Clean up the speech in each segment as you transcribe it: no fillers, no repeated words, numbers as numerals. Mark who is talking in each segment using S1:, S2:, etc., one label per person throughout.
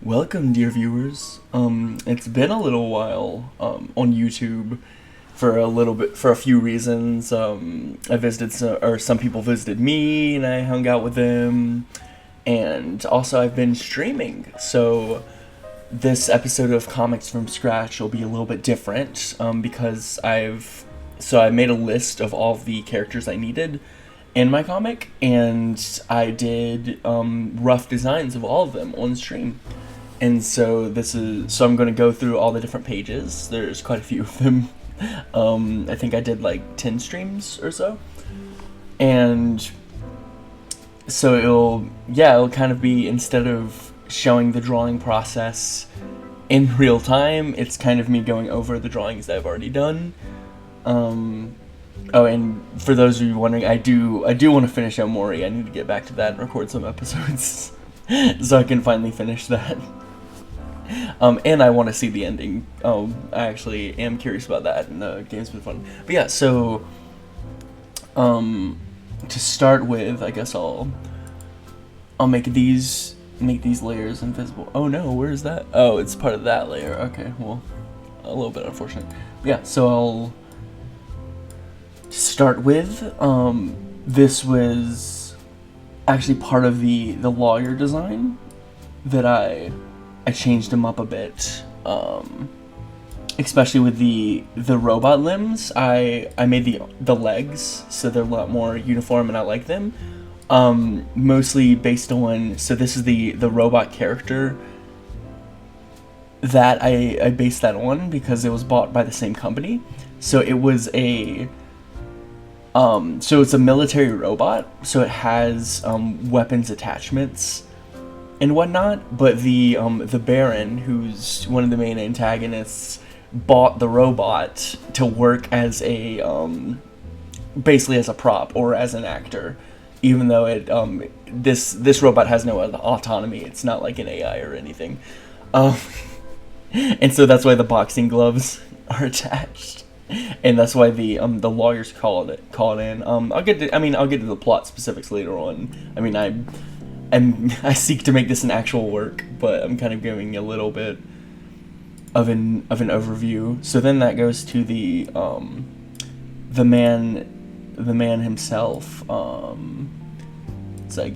S1: Welcome, dear viewers. It's been a little while on YouTube for a few reasons. I visited some people visited me, and I hung out with them, and also I've been streaming. So this episode of Comics from Scratch will be a little bit different because I made a list of all of the characters I needed in my comic, and I did rough designs of all of them on stream. And so I'm going to go through all the different pages. There's quite a few of them. I think I did like 10 streams or so. And so it'll kind of be, instead of showing the drawing process in real time, it's kind of me going over the drawings that I've already done. And for those of you wondering, I do want to finish Omori. I need to get back to that and record some episodes so I can finally finish that. And I want to see the ending. I actually am curious about that, and the game's been fun. But yeah, so to start with, I guess I'll make these layers invisible. Oh no, where is that? Oh, it's part of that layer. Okay, well, a little bit unfortunate. But yeah, so I'll start with this was actually part of the lawyer design that I changed them up a bit, especially with the robot limbs. I made the legs so they're a lot more uniform, and I like them. Mostly based on, so this is the robot character that I based that on because it was bought by the same company. So it was so it's a military robot, so it has weapons attachments and whatnot, but the Baron, who's one of the main antagonists, bought the robot to work as basically as a prop or as an actor, even though this robot has no autonomy. It's not like an AI or anything, and so that's why the boxing gloves are attached, and that's why the lawyers called in. I'll get to the plot specifics later on. I mean, I seek to make this an actual work, but I'm kind of giving a little bit of an overview. So then that goes to the man himself. So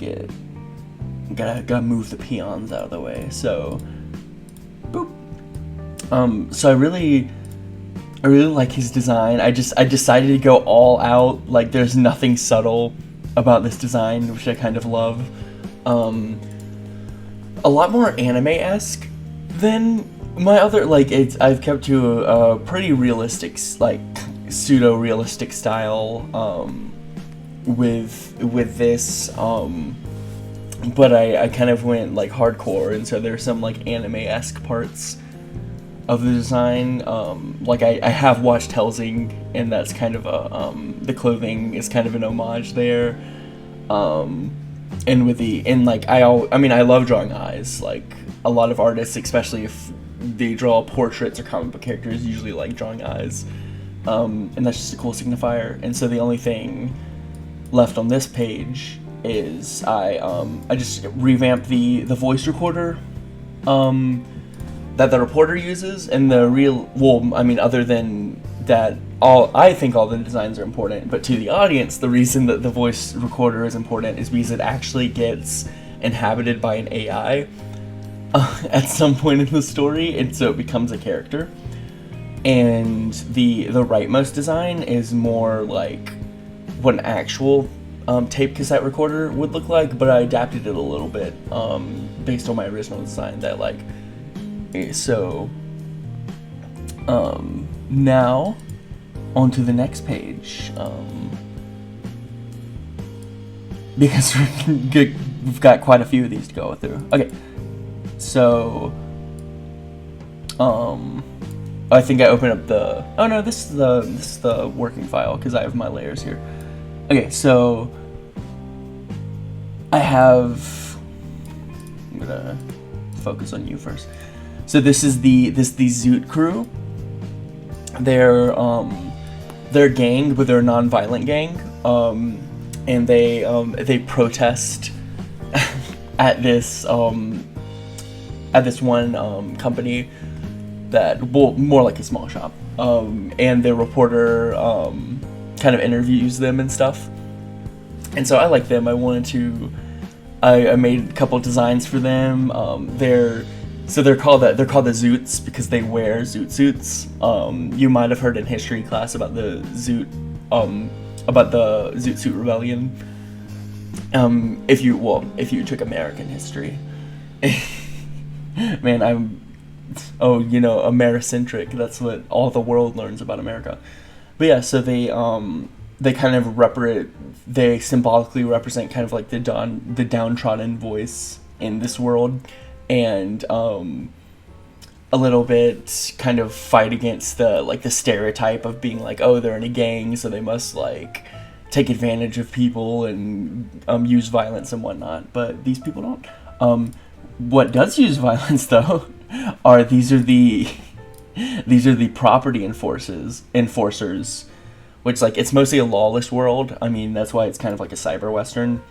S1: gotta move the peons out of the way. So boop. So I really like his design. I decided to go all out. Like, there's nothing subtle about this design, which I kind of love. A lot more anime-esque than my other, I've kept to a pretty realistic, like, pseudo-realistic style, with this, but I kind of went, like, hardcore, and so there's some, like, anime-esque parts of the design. I have watched Hellsing, and that's kind of the clothing is kind of an homage there, and I love drawing eyes. Like, a lot of artists, especially if they draw portraits or comic book characters, usually like drawing eyes, and that's just a cool signifier. And so the only thing left on this page is I just revamped the voice recorder that the reporter uses, and other than that, I think all the designs are important, but to the audience, the reason that the voice recorder is important is because it actually gets inhabited by an AI at some point in the story, and so it becomes a character. And the rightmost design is more like what an actual tape cassette recorder would look like, but I adapted it a little bit based on my original design that I like. So now on to the next page, because we've got quite a few of these to go through. Okay, so I think I opened up the, oh no, this is the working file because I have my layers here. Okay, so I'm gonna focus on you first. So this is the Zoot crew. They're a gang, but they're a non-violent gang. And they protest at this this one company that, well, more like a small shop, and the reporter kind of interviews them and stuff. And so I like them. I made a couple designs for them. They're called the Zoots because they wear zoot suits. You might have heard in history class about the Zoot Suit Rebellion. If you took American history. Man, Americentric. That's what all the world learns about America. But yeah, so they kind of they symbolically represent kind of like the downtrodden voice in this world, and a little bit kind of fight against the stereotype of being like, oh, they're in a gang, so they must like take advantage of people and use violence and whatnot. But these people don't. What does use violence though these are the property enforcers, which, like, it's mostly a lawless world. I mean, that's why it's kind of like a cyber western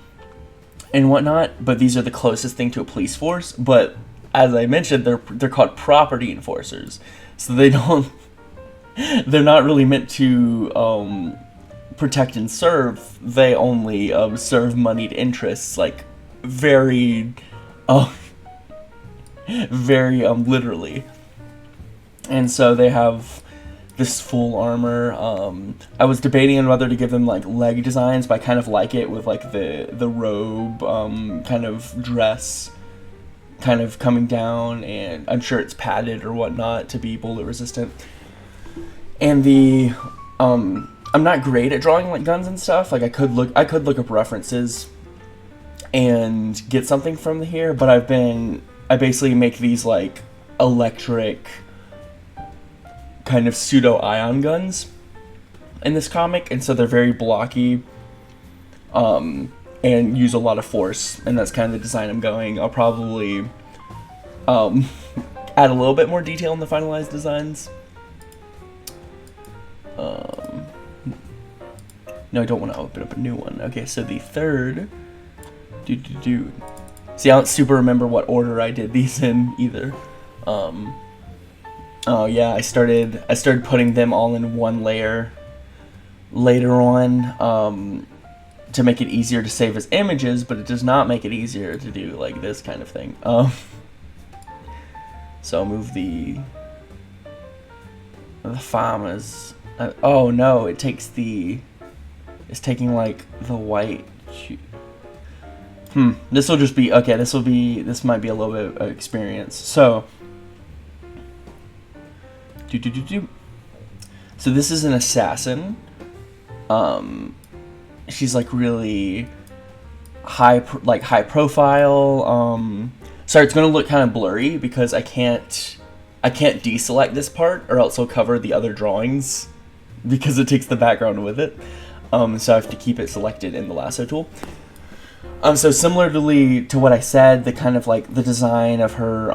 S1: and whatnot. But these are the closest thing to a police force. But as I mentioned, they're called property enforcers, so they're not really meant to protect and serve. They only serve moneyed interests, like very literally. And so they have this full armor. I was debating on whether to give them like leg designs, but I kind of like it with like the robe kind of dress kind of coming down, and I'm sure it's padded or whatnot to be bullet resistant. And I'm not great at drawing like guns and stuff. Like I could look up references and get something from here, but I basically make these like electric kind of pseudo ion guns in this comic, and so they're very blocky and use a lot of force, and that's kind of the design I'm going. I'll probably add a little bit more detail in the finalized designs. No, I don't want to open up a new one. Okay, so the third see, I don't super remember what order I did these in either. Oh yeah, I started putting them all in one layer later on to make it easier to save as images, but it does not make it easier to do like this kind of thing. So I'll move the farmers. Oh no, it's taking like the white. This will just be okay. This might be a little bit of experience. So. So this is an assassin. She's like really high profile. Sorry, it's gonna look kind of blurry because I can't deselect this part, or else I'll cover the other drawings because it takes the background with it. So I have to keep it selected in the lasso tool. So similarly to what I said, the kind of like the design of her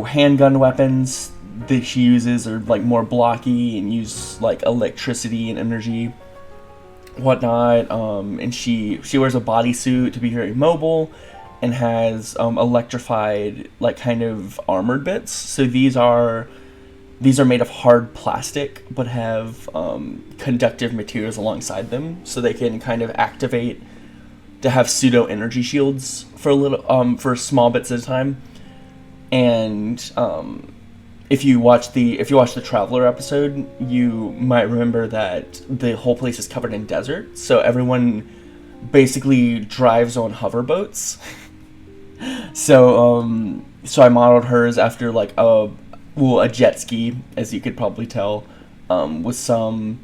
S1: handgun weapons that she uses are like more blocky and use like electricity and energy, whatnot. And she wears a bodysuit to be very mobile, and has electrified like kind of armored bits. So these are made of hard plastic, but have conductive materials alongside them, so they can kind of activate to have pseudo energy shields for a little for small bits at a time. And if you watch the Traveler episode, you might remember that the whole place is covered in desert, so everyone basically drives on hoverboats. So I modeled hers after like a jet ski, as you could probably tell, with some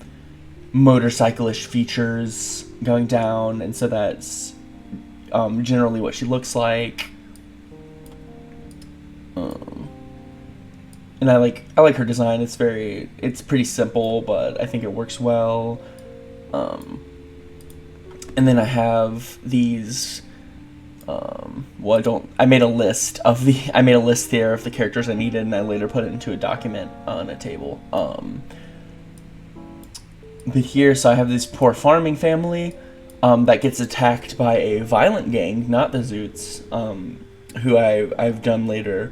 S1: motorcycle-ish features going down, and so that's generally what she looks like. And I like her design. It's pretty simple, but I think it works well. And then I have these. I made a list there of the characters I needed, and I later put it into a document on a table. But here, so I have this poor farming family that gets attacked by a violent gang, not the Zoots. who I've done later.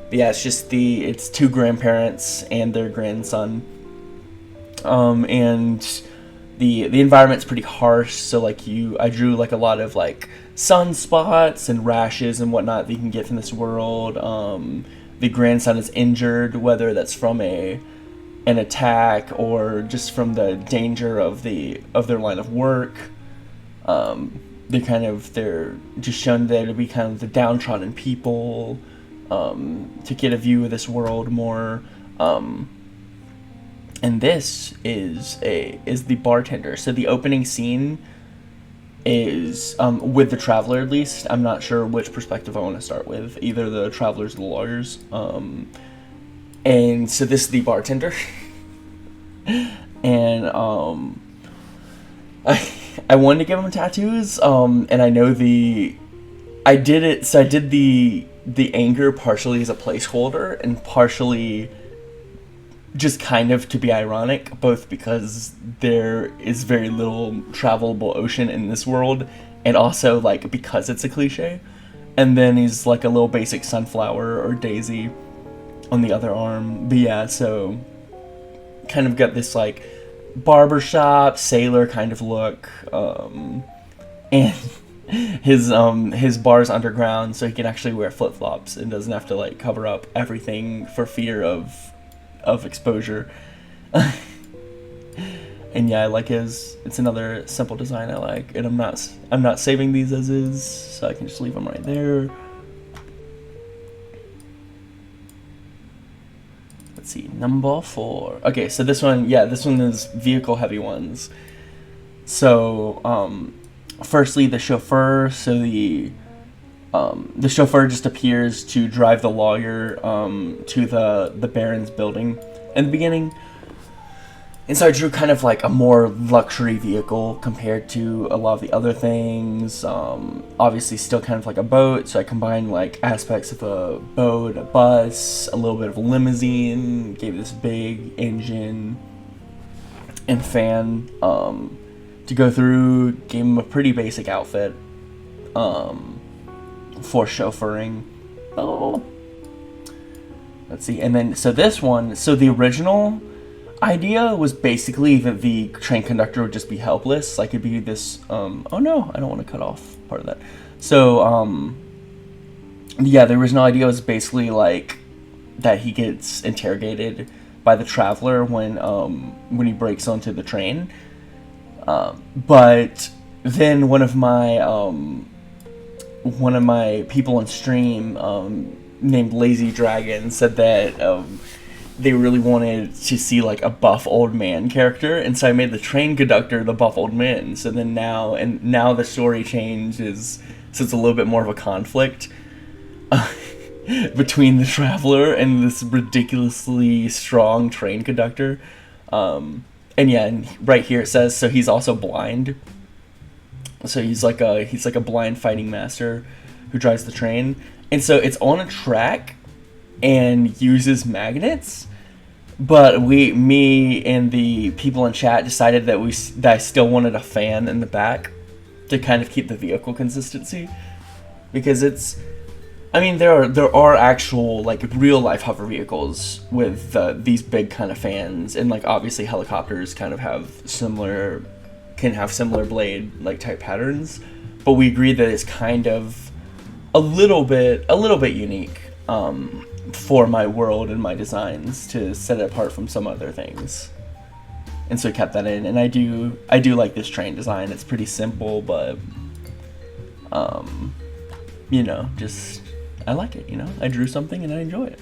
S1: But yeah, it's two grandparents and their grandson. And the environment's pretty harsh, so like I drew like a lot of like sunspots and rashes and whatnot that you can get from this world. The grandson is injured, whether that's from an attack or just from the danger of their line of work. They're just shown there to be kind of the downtrodden people, to get a view of this world more. And this is the bartender. So the opening scene is with the traveler, at least. I'm not sure which perspective I want to start with, either the travelers or the lawyers. And so this is the bartender. And I wanted to give him tattoos, and I know I did the anger partially as a placeholder and partially just kind of to be ironic, both because there is very little travelable ocean in this world, and also like because it's a cliche. And then he's like a little basic sunflower or daisy on the other arm. But yeah, so kind of got this like barbershop sailor kind of look, and his bar's underground, so he can actually wear flip-flops and doesn't have to like cover up everything for fear of exposure. And yeah, I like it's another simple design I like, and I'm not saving these as is, so I can just leave them right there. Let's see, number 4. Okay, so this one is vehicle heavy ones. So firstly, the chauffeur. So the chauffeur just appears to drive the lawyer to the Baron's building in the beginning. And so I drew kind of like a more luxury vehicle compared to a lot of the other things. Obviously still kind of like a boat, so I combined like aspects of a boat, a bus, a little bit of a limousine, gave it this big engine and fan to go through, gave him a pretty basic outfit for chauffeuring. Oh. Let's see, and then so this one, so the original idea was basically that the train conductor would just be helpless. Like it'd be this oh no, I don't want to cut off part of that. So yeah, the original idea was basically like that he gets interrogated by the traveler when he breaks onto the train. But then one of my people on stream named Lazy Dragon said that they really wanted to see like a buff old man character, and so I made the train conductor the buff old man. So then now the story changes, so it's a little bit more of a conflict between the traveler and this ridiculously strong train conductor. And yeah, and right here it says so he's also blind. So he's like a blind fighting master who drives the train, and so it's on a track and uses magnets. But me and the people in chat decided that I still wanted a fan in the back to kind of keep the vehicle consistency, because there are actual like real life hover vehicles with these big kind of fans, and like obviously helicopters kind of can have similar blade like type patterns, but we agreed that it's kind of a little bit unique for my world and my designs to set it apart from some other things. And so I kept that in, and I do like this train design. It's pretty simple, but just I like it, I drew something and I enjoy it.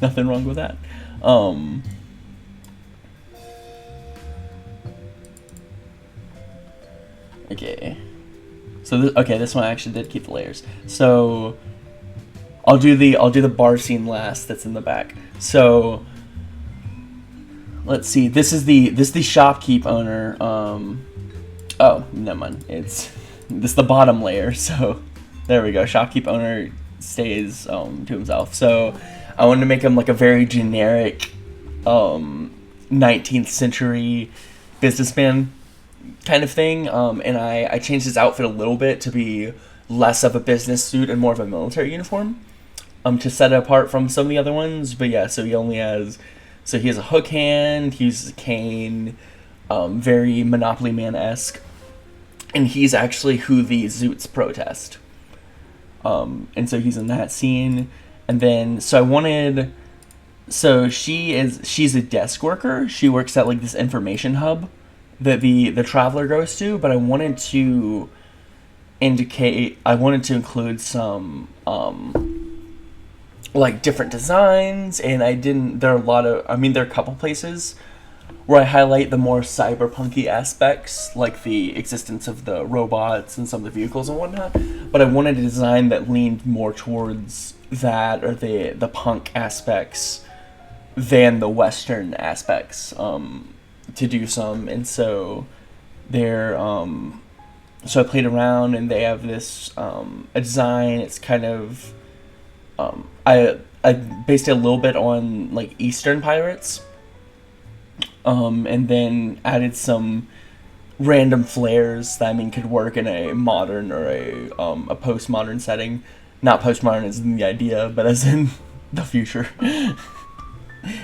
S1: Nothing wrong with that. Okay. So this one I actually did keep the layers. So I'll do the bar scene last. That's in the back. So let's see. This is the shopkeep owner. Oh, never mind. This is the bottom layer. So there we go. Shopkeep owner stays to himself. So I wanted to make him like a very generic 19th century businessman kind of thing, and I changed his outfit a little bit to be less of a business suit and more of a military uniform, to set it apart from some of the other ones. But yeah, so he has a hook hand, he uses a cane, very Monopoly Man-esque, and he's actually who the Zoots protest. And so he's in that scene. And then, she's a desk worker. She works at like this information hub that the Traveler goes to, but I wanted to include some, like different designs, and there are a couple places where I highlight the more cyberpunky aspects, like the existence of the robots and some of the vehicles and whatnot. But I wanted a design that leaned more towards that, or the punk aspects, than the Western aspects, to do some. And so so I played around, and they have this a design. It's kind of I based it a little bit on like Eastern pirates. And then added some random flares that could work in a modern or a postmodern setting. Not postmodern as in the idea, but as in the future.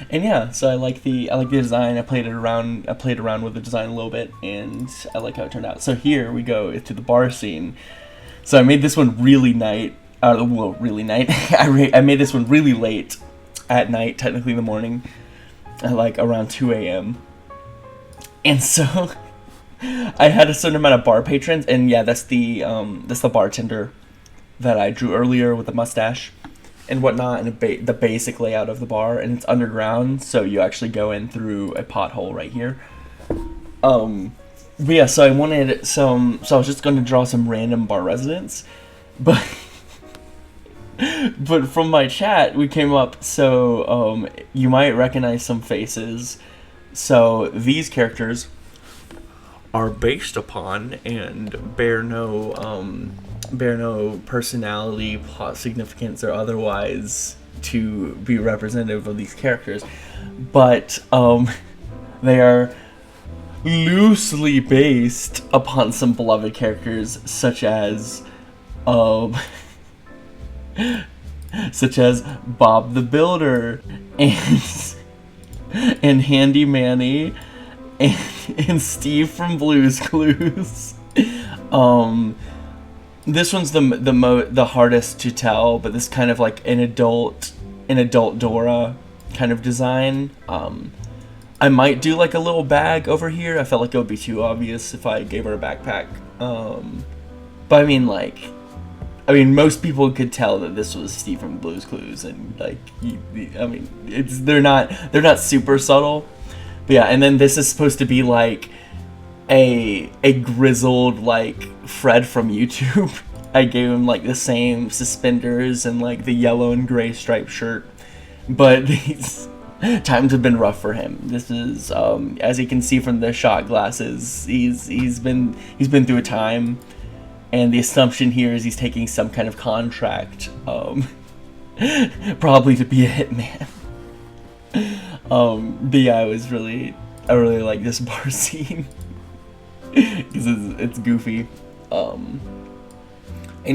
S1: And yeah, so I like the design. I played around with the design a little bit, and I like how it turned out. So here we go to the bar scene. So I made this one really night. Really night. I made this one really late at night, technically in the morning. At like around 2 a.m. And so I had a certain amount of bar patrons, and yeah, that's the bartender that I drew earlier with the mustache and whatnot, and the basic layout of the bar, and it's underground, so you actually go in through a pothole right here. But yeah, so I was just going to draw some random bar residents, but from my chat, we came up, so you might recognize some faces. So these characters are based upon and bear no personality, plot significance, or otherwise to be representative of these characters. But they are loosely based upon some beloved characters, such as Bob the Builder and Handy Manny and Steve from Blue's Clues. This one's the hardest to tell, but this kind of like an adult Dora kind of design. I might do like a little bag over here. I felt like it would be too obvious if I gave her a backpack. But most people could tell that this was Steve from Blue's Clues, and they're not super subtle. But yeah, and then this is supposed to be like a grizzled like Fred from YouTube. I gave him like the same suspenders and like the yellow and gray striped shirt, but these times have been rough for him. This is as you can see from the shot glasses, he's been through a time. And the assumption here is he's taking some kind of contract, probably to be a hitman. But yeah, I really like this bar scene because it's goofy, and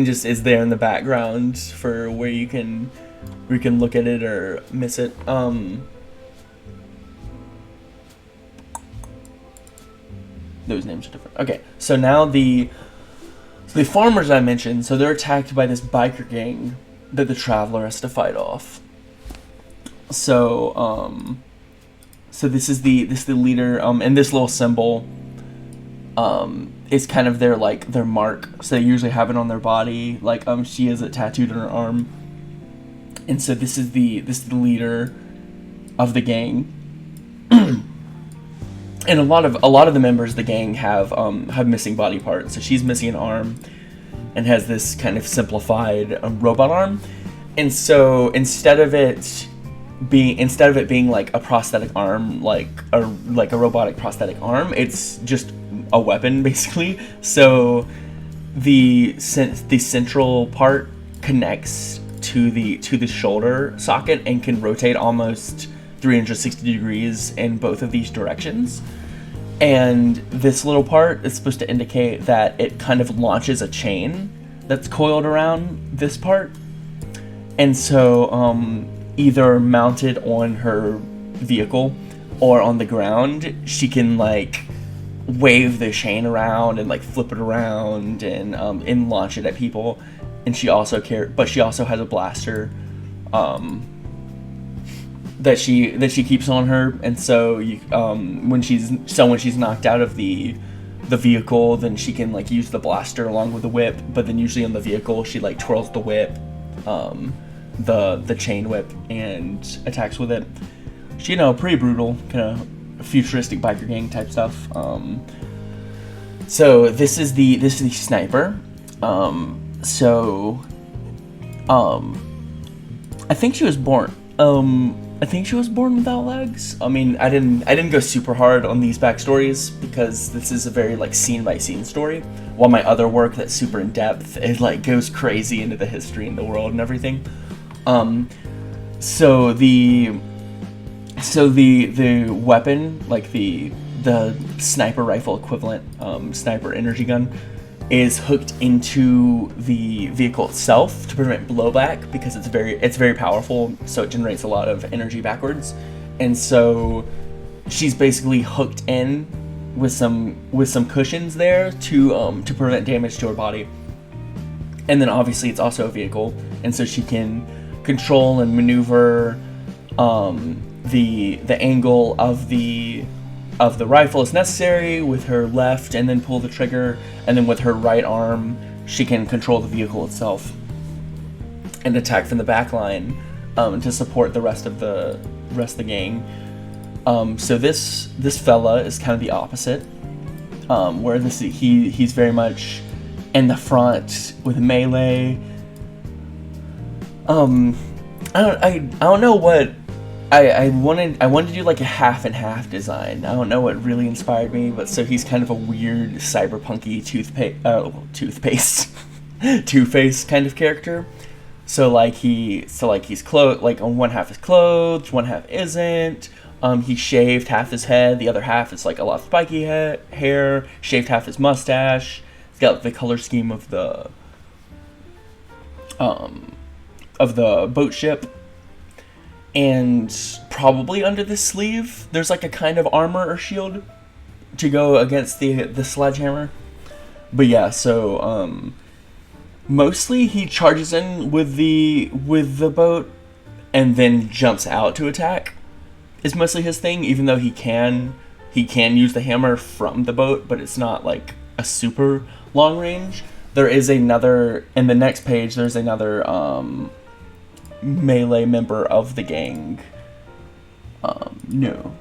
S1: just is there in the background for where you can look at it or miss it. Those names are different. Okay, so now the farmers I mentioned, so they're attacked by this biker gang that the Traveler has to fight off. So this is the leader, and this little symbol is kind of their mark. So they usually have it on their body, like she has it tattooed on her arm. And so this is the leader of the gang. And a lot of the members of the gang have missing body parts. So she's missing an arm, and has this kind of simplified robot arm. And so instead of it being like a prosthetic arm, like a robotic prosthetic arm, it's just a weapon basically. So the central part connects to the shoulder socket and can rotate almost 360 degrees in both of these directions. And this little part is supposed to indicate that it kind of launches a chain that's coiled around this part. And so either mounted on her vehicle or on the ground, she can like wave the chain around and like flip it around and launch it at people. And she also has a blaster that she keeps on her. And so when she's knocked out of the vehicle, then she can like use the blaster along with the whip. But then usually on the vehicle, she like twirls the whip, the chain whip, and attacks with it. She, pretty brutal, kind of futuristic biker gang type stuff. So this is the sniper. I think she was born. I think she was born without legs. I mean, I didn't go super hard on these backstories because this is a very like scene by scene story. While my other work that's super in depth, it like goes crazy into the history and the world and everything. So the weapon, like the sniper rifle equivalent, sniper energy gun, is hooked into the vehicle itself to prevent blowback because it's very powerful, so it generates a lot of energy backwards. And so she's basically hooked in with some cushions there to prevent damage to her body. And then obviously it's also a vehicle, and so she can control and maneuver the angle of the rifle as necessary with her left, and then pull the trigger, and then with her right arm she can control the vehicle itself and attack from the back line to support the rest of the gang. So this fella is kind of the opposite, where he's very much in the front with melee. I don't know what I wanted to do, like a half and half design. I don't know what really inspired me, but so he's kind of a weird cyberpunky Two-Face kind of character. So he's clothed, like on one half is clothed, one half isn't. He shaved half his head, the other half is like a lot of spiky hair. Shaved half his mustache. He's got the color scheme of the boat ship. And probably under the sleeve, there's like a kind of armor or shield to go against the sledgehammer. But yeah, so mostly he charges in with the boat and then jumps out to attack. Is mostly his thing, even though he can use the hammer from the boat, but it's not like a super long range. There is another, in the next page, there's another melee member of the gang. No.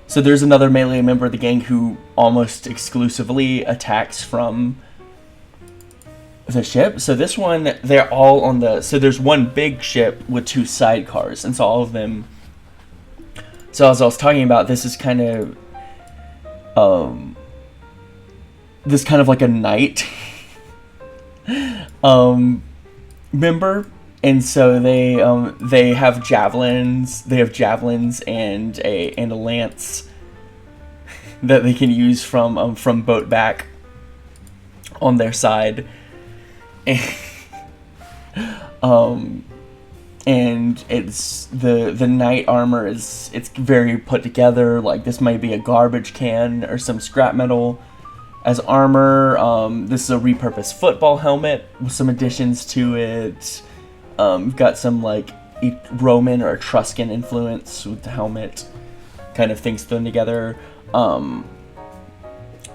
S1: So there's another melee member of the gang who almost exclusively attacks from the ship. So this one, they're all on the... So there's one big ship with two sidecars, and so all of them... So as I was talking about, this is kind of... this kind of like a knight member. And so they have javelins. They have javelins and a lance that they can use from boat back on their side. And it's the knight armor it's very put together. Like this might be a garbage can or some scrap metal as armor. This is a repurposed football helmet with some additions to it. We've got some like Roman or Etruscan influence with the helmet, kind of things thrown together.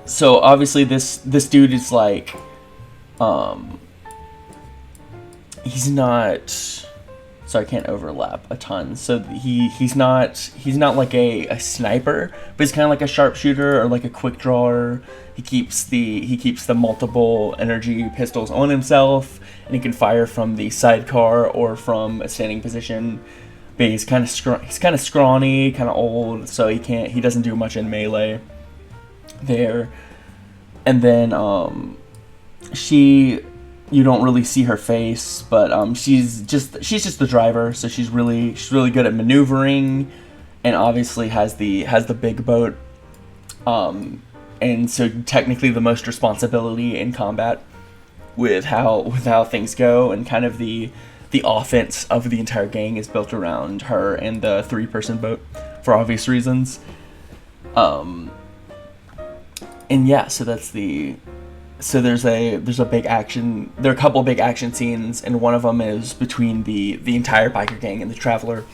S1: So obviously this dude is like, he's not, so I can't overlap a ton. So he's not like a sniper, but he's kind of like a sharpshooter or like a quick drawer. He keeps the multiple energy pistols on himself, and he can fire from the sidecar or from a standing position. But he's kind of scrawny, kind of old, so he doesn't do much in melee there. And then you don't really see her face, but she's just the driver, so she's really good at maneuvering, and obviously has the big boat, and so technically the most responsibility in combat. with how things go, and kind of the offense of the entire gang is built around her and the 3-person boat for obvious reasons. And yeah, so that's the so there's a big action. There are a couple of big action scenes, and one of them is between the entire biker gang and the Traveler,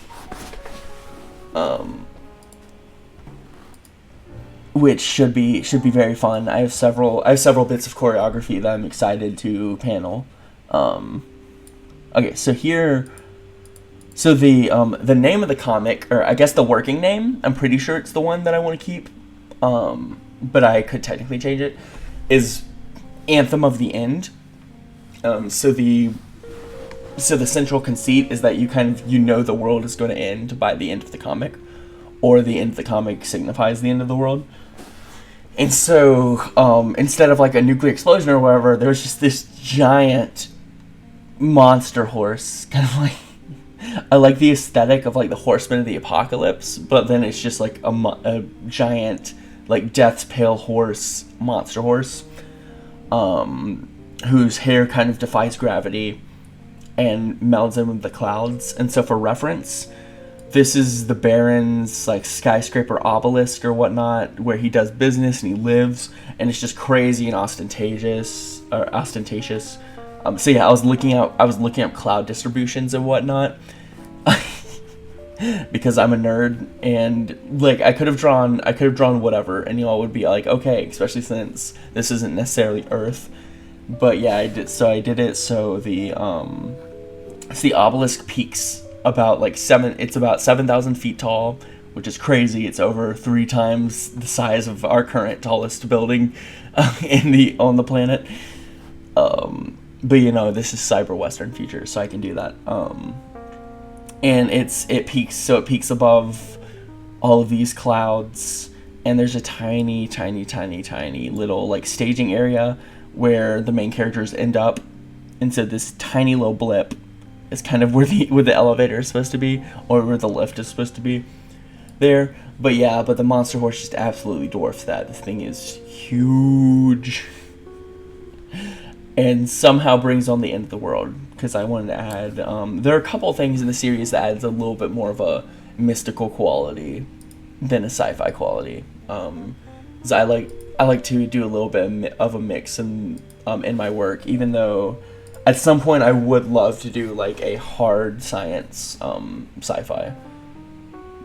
S1: which should be very fun. I have several bits of choreography that I'm excited to panel. Okay, so the name of the comic, or I guess the working name, I'm pretty sure it's the one that I want to keep, but I could technically change it, is Anthem of the End. So the central conceit is that you know the world is going to end by the end of the comic, or the end of the comic signifies the end of the world. And so instead of like a nuclear explosion or whatever, there's just this giant monster horse, kind of like, I like the aesthetic of like the Horsemen of the Apocalypse, but then it's just like a giant, like, Death's Pale horse, monster horse, whose hair kind of defies gravity and melds in with the clouds. And so for reference, this is the Baron's like skyscraper obelisk or whatnot, where he does business and he lives, and it's just crazy and ostentatious. So yeah, I was looking up cloud distributions and whatnot, because I'm a nerd, and like I could have drawn whatever, and y'all would be like, okay, especially since this isn't necessarily Earth. But yeah, I did it. So the obelisk peaks about like it's about 7,000 feet tall, which is crazy. It's over 3 times the size of our current tallest building on the planet. But this is cyber western future, so I can do that. And it peaks above all of these clouds, and there's a tiny little like staging area where the main characters end up. And so this tiny little blip is kind of where the elevator is supposed to be, or where the lift is supposed to be there. But the monster horse just absolutely dwarfs that. This thing is huge, and somehow brings on the end of the world, because I wanted to add, there are a couple things in the series that adds a little bit more of a mystical quality than a sci-fi quality. So I like to do a little bit of a mix in my work, even though at some point I would love to do like a hard science sci-fi,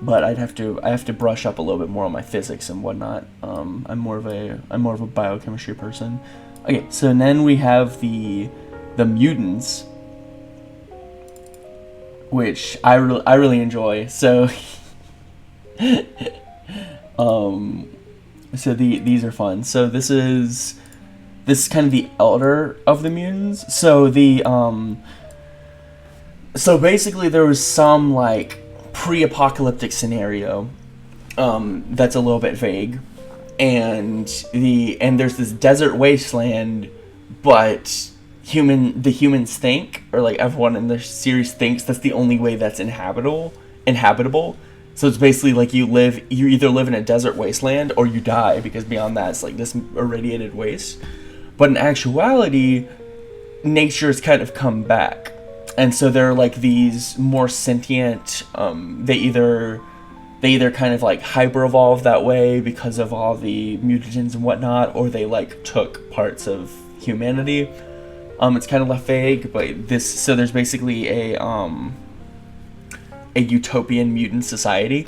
S1: but I have to brush up a little bit more on my physics and whatnot. I'm more of a biochemistry person. Okay, so then we have the Mutants, which I really enjoy. So these are fun. So this is kind of the elder of the Mutants. So so basically there was some like pre-apocalyptic scenario that's a little bit vague. And there's this desert wasteland, but the humans think, or like everyone in the series thinks, that's the only way that's inhabitable. So it's basically like you either live in a desert wasteland or you die, because beyond that it's like this irradiated waste. But in actuality, nature's kind of come back, and so they're like these more sentient. They either kind of like hyper evolved that way because of all the mutagens and whatnot, or they like took parts of humanity. It's kind of left vague, but there's basically a utopian mutant society,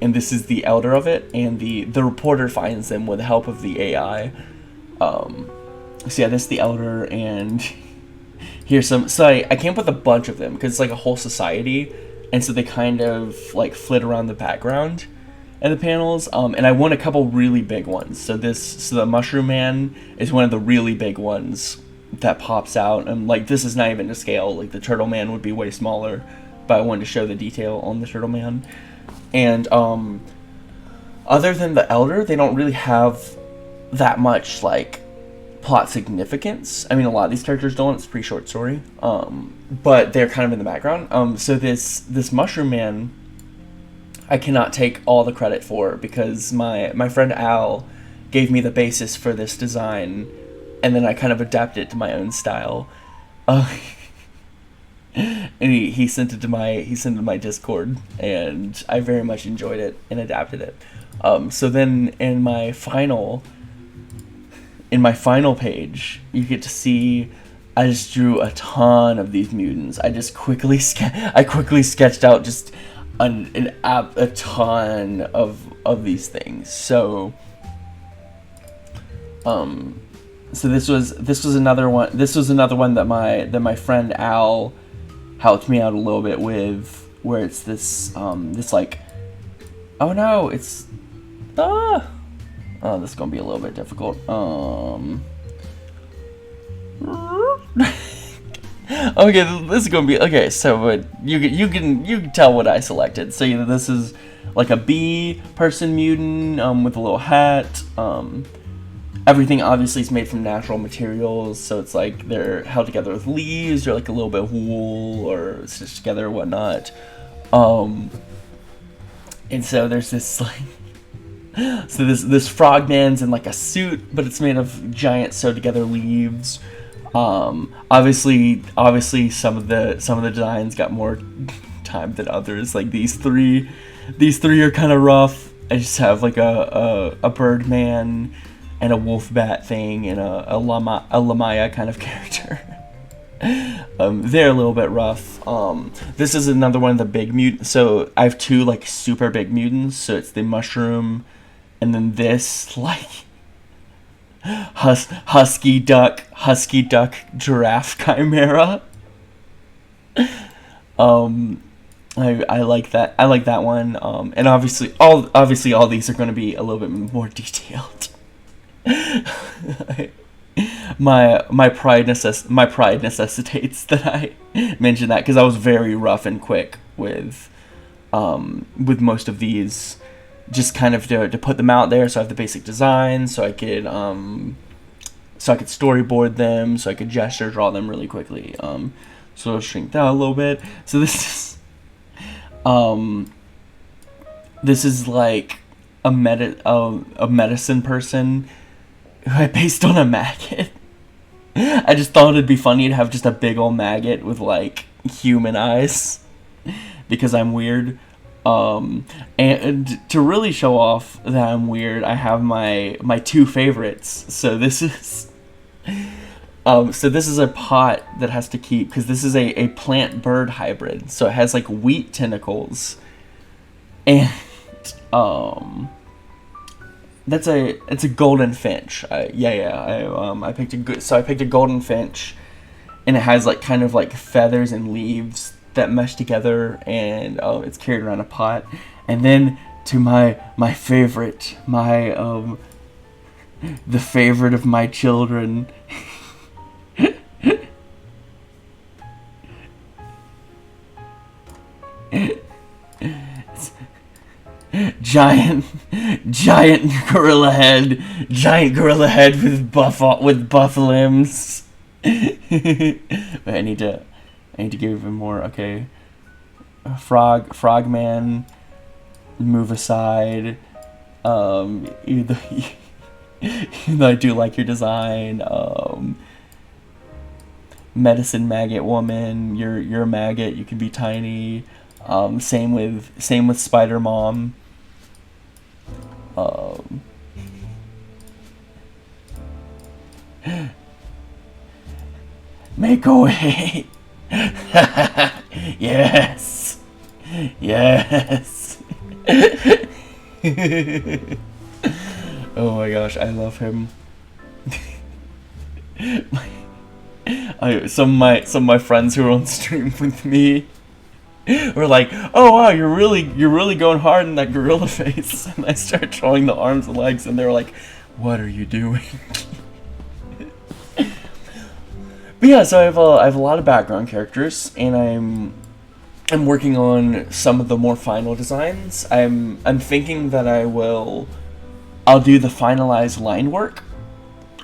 S1: and this is the elder of it, and the reporter finds them with the help of the AI. So yeah, this is the elder, and here's some. So I came up with a bunch of them because it's like a whole society. And so they kind of like flit around the background in the panels. And I won a couple really big ones. So the Mushroom Man is one of the really big ones that pops out. And like, this is not even to scale. Like, the Turtle Man would be way smaller, but I wanted to show the detail on the Turtle Man. And other than the Elder, they don't really have that much like plot significance. I mean, a lot of these characters don't. It's a pretty short story. But they're kind of in the background. So this Mushroom Man, I cannot take all the credit for, because my friend Al gave me the basis for this design and then I kind of adapted it to my own style. Uh, and he sent it to my Discord, and I very much enjoyed it and adapted it. So then in my final page, you get to see I just drew a ton of these mutants. I quickly sketched out just a ton of these things. So this was another one. This was another one that my friend Al helped me out a little bit with, where it's this like, oh no, it's oh, this is gonna be a little bit difficult. Okay, this is gonna be okay. So, you can tell what I selected. So this is like a bee person mutant with a little hat. Everything obviously is made from natural materials, so it's like they're held together with leaves or like a little bit of wool or stitched together or whatnot. And so there's this like, so this frogman's in like a suit, but it's made of giant sewed together leaves. Obviously some of the designs got more time than others. Like these three are kind of rough. I just have like a Birdman and a wolf bat thing and a Lamaya kind of character. They're a little bit rough. This is another one of the big mutants. So I have two like super big mutants. So it's the mushroom, and then this like husky duck giraffe chimera. I like that. I like that one. And obviously all these are going to be a little bit more detailed. My pride necessitates that I mention that, because I was very rough and quick with most of these, just kind of to put them out there, so I have the basic design, so I could storyboard them, so I could gesture draw them really quickly. So I'll shrink that a little bit. So this is like a medicine person who I based on a maggot. I just thought it'd be funny to have just a big old maggot with like human eyes, because I'm weird. And to really show off that I'm weird, I have my two favorites. So this is a pot that has to keep, because this is a plant bird hybrid. So it has like wheat tentacles, and it's a golden finch. I picked a golden finch, and it has like kind of like feathers and leaves that mesh together, and it's carried around a pot. And then to my favorite, the favorite of my children, giant gorilla head with buff limbs. But I need to give him more. Okay, frogman, move aside. Either I do like your design. Medicine maggot woman, you're a maggot. You can be tiny. Same with Spider Mom. Make away. Yes. Oh my gosh, I love him. Some of my friends who are on stream with me were like, "Oh wow, you're really going hard in that gorilla face." And I start drawing the arms and legs, and they're like, "What are you doing?" But yeah, so I have a lot of background characters, and I'm working on some of the more final designs. I'm thinking that I'll do the finalized line work,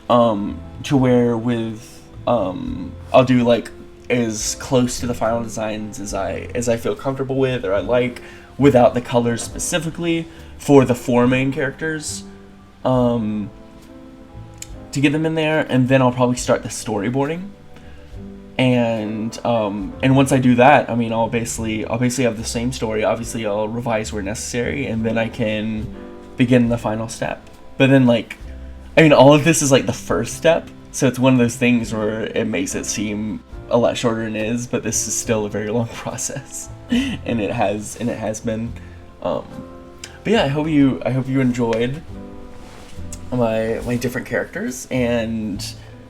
S1: to where I'll do like as close to the final designs as I feel comfortable with, or I like, without the colors specifically for the 4 main characters. to get them in there, and then I'll probably start the storyboarding. And once I do that, I mean, I'll basically have the same story. Obviously, I'll revise where necessary, and then I can begin the final step. But then, like, I mean, all of this is like the first step, so it's one of those things where it makes it seem a lot shorter than it is, but this is still a very long process, and it has been. But yeah, I hope you enjoyed my different characters, and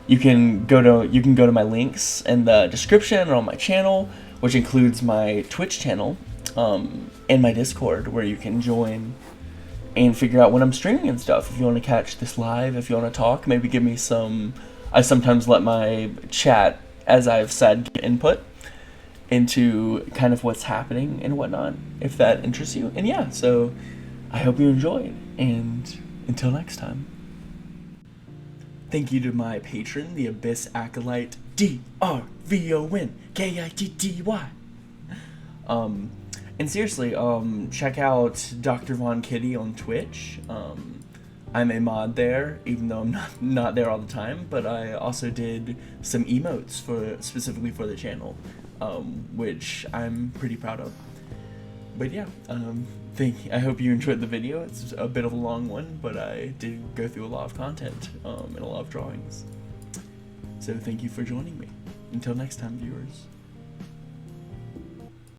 S1: you can go to my links in the description or on my channel, which includes my Twitch channel, and my Discord, where you can join and figure out when I'm streaming and stuff. If you want to catch this live, if you want to talk, maybe give me some. I sometimes let my chat, as I've said, get input into kind of what's happening and whatnot, if that interests you. And yeah, so I hope you enjoyed, and until next time. Thank you to my patron, the Abyss Acolyte, DRVONKITTY. And seriously, check out Dr. Von Kitty on Twitch. I'm a mod there, even though I'm not there all the time, but I also did some emotes specifically for the channel, which I'm pretty proud of. But yeah, I hope you enjoyed the video. It's a bit of a long one, but I did go through a lot of content and a lot of drawings. So thank you for joining me. Until next time, viewers.